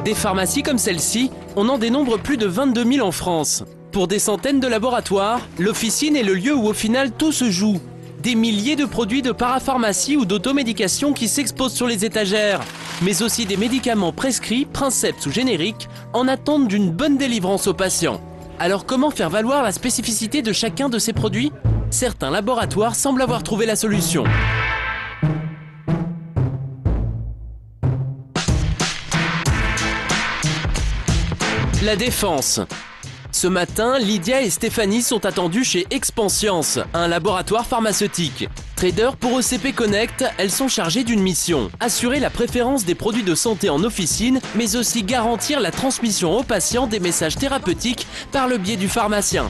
Des pharmacies comme celle-ci, on en dénombre plus de 22 000 en France. Pour des centaines de laboratoires, l'officine est le lieu où au final tout se joue. Des milliers de produits de parapharmacie ou d'automédication qui s'exposent sur les étagères, mais aussi des médicaments prescrits, princeps ou génériques, en attente d'une bonne délivrance aux patients. Alors comment faire valoir la spécificité de chacun de ces produits? Certains laboratoires semblent avoir trouvé la solution. La défense. Ce matin, Lydia et Stéphanie sont attendues chez Expansience, un laboratoire pharmaceutique. Traders pour OCP Connect, elles sont chargées d'une mission, assurer la préférence des produits de santé en officine, mais aussi garantir la transmission aux patients des messages thérapeutiques par le biais du pharmacien.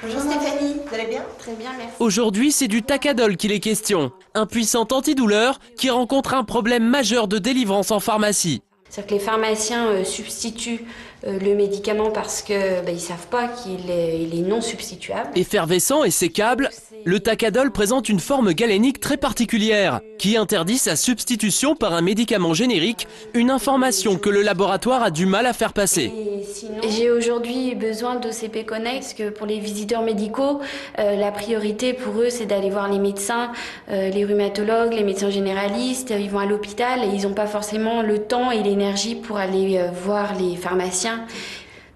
Bonjour Stéphanie, vous allez bien? Très bien, merci. Aujourd'hui, c'est du Takadol qu'il est question, un puissant antidouleur qui rencontre un problème majeur de délivrance en pharmacie. C'est-à-dire que les pharmaciens substituent le médicament parce qu'ils ne savent pas qu'il est non substituable. Effervescent et sécable, le Takadol présente une forme galénique très particulière qui interdit sa substitution par un médicament générique, une information que le laboratoire a du mal à faire passer. J'ai aujourd'hui besoin d'OCP Connect parce que pour les visiteurs médicaux, la priorité pour eux c'est d'aller voir les médecins, les rhumatologues, les médecins généralistes, ils vont à l'hôpital et ils n'ont pas forcément le temps et l'énergie pour aller voir les pharmaciens.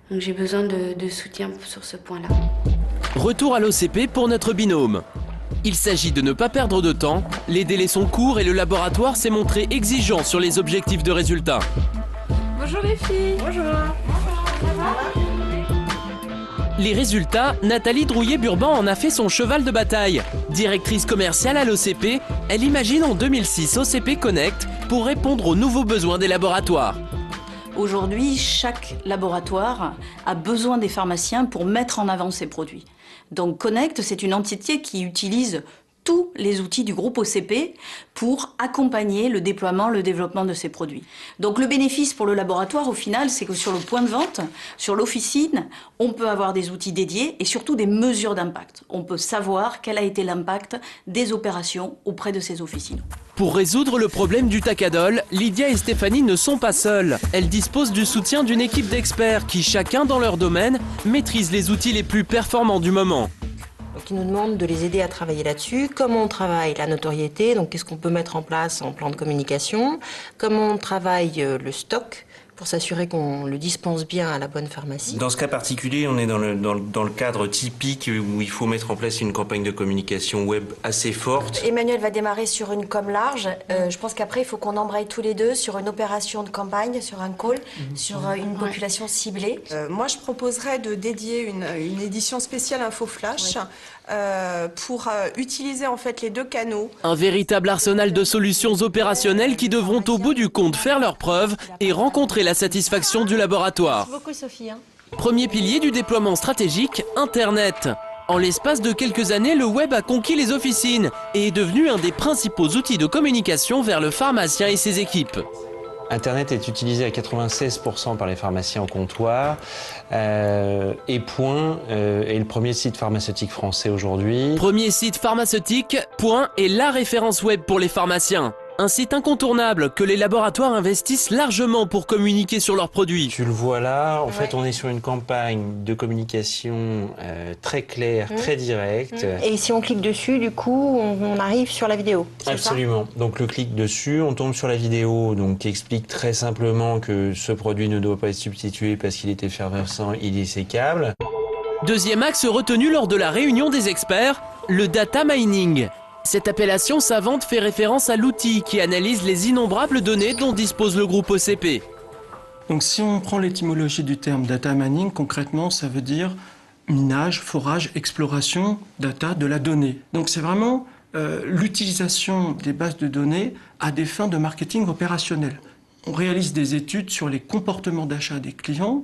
Donc j'ai besoin de soutien sur ce point-là. Retour à l'OCP pour notre binôme. Il s'agit de ne pas perdre de temps, les délais sont courts et le laboratoire s'est montré exigeant sur les objectifs de résultats. Bonjour les filles. Bonjour. Les résultats, Nathalie Drouillet-Burban en a fait son cheval de bataille. Directrice commerciale à l'OCP, elle imagine en 2006 OCP Connect pour répondre aux nouveaux besoins des laboratoires. Aujourd'hui, chaque laboratoire a besoin des pharmaciens pour mettre en avant ses produits. Donc Connect, c'est une entité qui utilise tous les outils du groupe OCP pour accompagner le déploiement, le développement de ces produits. Donc le bénéfice pour le laboratoire, au final, c'est que sur le point de vente, sur l'officine, on peut avoir des outils dédiés et surtout des mesures d'impact. On peut savoir quel a été l'impact des opérations auprès de ces officines. Pour résoudre le problème du Takadol, Lydia et Stéphanie ne sont pas seules. Elles disposent du soutien d'une équipe d'experts qui, chacun dans leur domaine, maîtrisent les outils les plus performants du moment. Donc ils nous demandent de les aider à travailler là-dessus, comment on travaille la notoriété, donc qu'est-ce qu'on peut mettre en place en plan de communication, comment on travaille le stock pour s'assurer qu'on le dispense bien à la bonne pharmacie. Dans ce cas particulier, on est dans le cadre typique où il faut mettre en place une campagne de communication web assez forte. Emmanuel va démarrer sur une com large. Je pense qu'après, il faut qu'on embraye tous les deux sur une opération de campagne, sur un call, sur une population ciblée. Moi, je proposerais de dédier une édition spéciale Info Flash pour utiliser en fait les deux canaux. Un véritable arsenal de solutions opérationnelles qui devront au bout du compte faire leurs preuves et rencontrer la satisfaction du laboratoire. Merci beaucoup, Sophie. Premier pilier du déploiement stratégique, Internet. En l'espace de quelques années, le web a conquis les officines et est devenu un des principaux outils de communication vers le pharmacien et ses équipes. Internet est utilisé à 96% par les pharmaciens au comptoir et Point est le premier site pharmaceutique français aujourd'hui. Premier site pharmaceutique, Point est la référence web pour les pharmaciens. Un site incontournable que les laboratoires investissent largement pour communiquer sur leurs produits. Tu le vois là, en fait on est sur une campagne de communication très claire, très directe. Et si on clique dessus, du coup, on arrive sur la vidéo. Absolument. Donc le clic dessus, on tombe sur la vidéo donc, qui explique très simplement que ce produit ne doit pas être substitué parce qu'il est effervescent, il est sécable. Deuxième axe retenu lors de la réunion des experts, le data mining. Cette appellation savante fait référence à l'outil qui analyse les innombrables données dont dispose le groupe OCP. Donc si on prend l'étymologie du terme data mining, concrètement ça veut dire minage, forage, exploration, data, de la donnée. Donc c'est vraiment l'utilisation des bases de données à des fins de marketing opérationnel. On réalise des études sur les comportements d'achat des clients.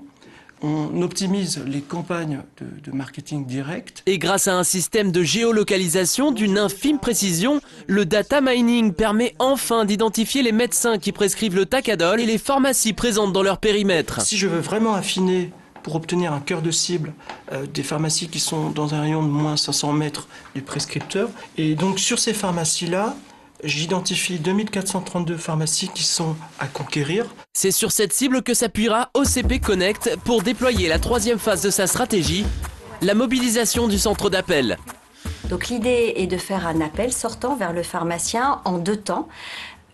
On optimise les campagnes de marketing direct. Et grâce à un système de géolocalisation d'une infime précision, le data mining permet enfin d'identifier les médecins qui prescrivent le Takadol et les pharmacies présentes dans leur périmètre. Si je veux vraiment affiner pour obtenir un cœur de cible des pharmacies qui sont dans un rayon de moins 500 mètres du prescripteur, et donc sur ces pharmacies-là, J'identifie 2432 pharmacies qui sont à conquérir. C'est sur cette cible que s'appuiera OCP Connect pour déployer la troisième phase de sa stratégie, la mobilisation du centre d'appel. Donc l'idée est de faire un appel sortant vers le pharmacien en 2 temps.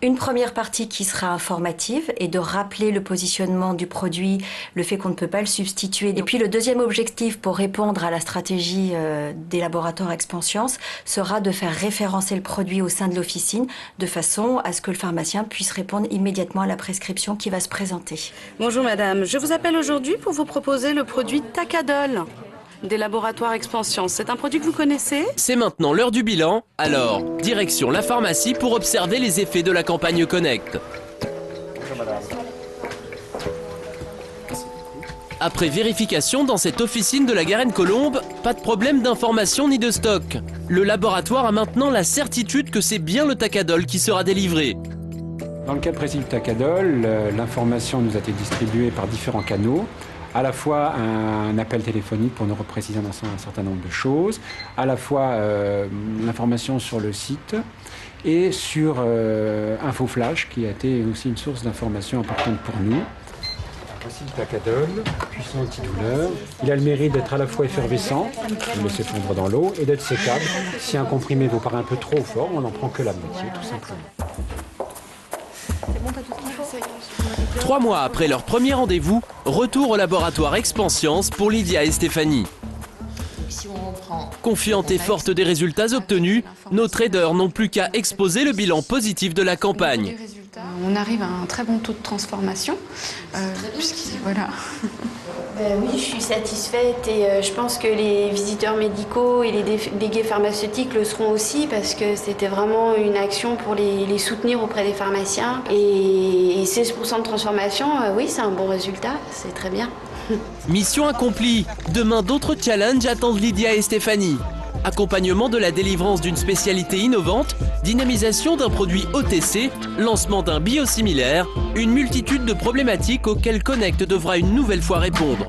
Une première partie qui sera informative et de rappeler le positionnement du produit, le fait qu'on ne peut pas le substituer. Et puis le deuxième objectif pour répondre à la stratégie des laboratoires Expansience sera de faire référencer le produit au sein de l'officine de façon à ce que le pharmacien puisse répondre immédiatement à la prescription qui va se présenter. Bonjour madame, je vous appelle aujourd'hui pour vous proposer le produit Takadol des laboratoires Expansience. C'est un produit que vous connaissez? C'est maintenant l'heure du bilan, alors direction la pharmacie pour observer les effets de la campagne Connect. Après vérification dans cette officine de la Garenne-Colombes, pas de problème d'information ni de stock. Le laboratoire a maintenant la certitude que c'est bien le Takadol qui sera délivré. Dans le cas précis du Takadol, l'information nous a été distribuée par différents canaux. À la fois un appel téléphonique pour nous repréciser un certain nombre de choses, à la fois l'information sur le site et sur InfoFlash qui a été aussi une source d'information importante pour nous. Voici le Takadol, puissant antidouleur. Il a le mérite d'être à la fois effervescent, on le laisse fondre dans l'eau, et d'être sécable. Si un comprimé vous paraît un peu trop fort, on n'en prend que la moitié, tout simplement. 3 mois après leur premier rendez-vous, retour au laboratoire Expansience pour Lydia et Stéphanie. Confiante et forte des résultats obtenus, nos traders n'ont plus qu'à exposer le bilan positif de la campagne. On arrive à un très bon taux de transformation. Voilà. Oui, je suis satisfaite et je pense que les visiteurs médicaux et les délégués pharmaceutiques le seront aussi parce que c'était vraiment une action pour les soutenir auprès des pharmaciens. Et 16% de transformation, oui, c'est un bon résultat, c'est très bien. Mission accomplie. Demain, d'autres challenges attendent Lydia et Stéphanie. Accompagnement de la délivrance d'une spécialité innovante, dynamisation d'un produit OTC, lancement d'un biosimilaire, une multitude de problématiques auxquelles Connect devra une nouvelle fois répondre.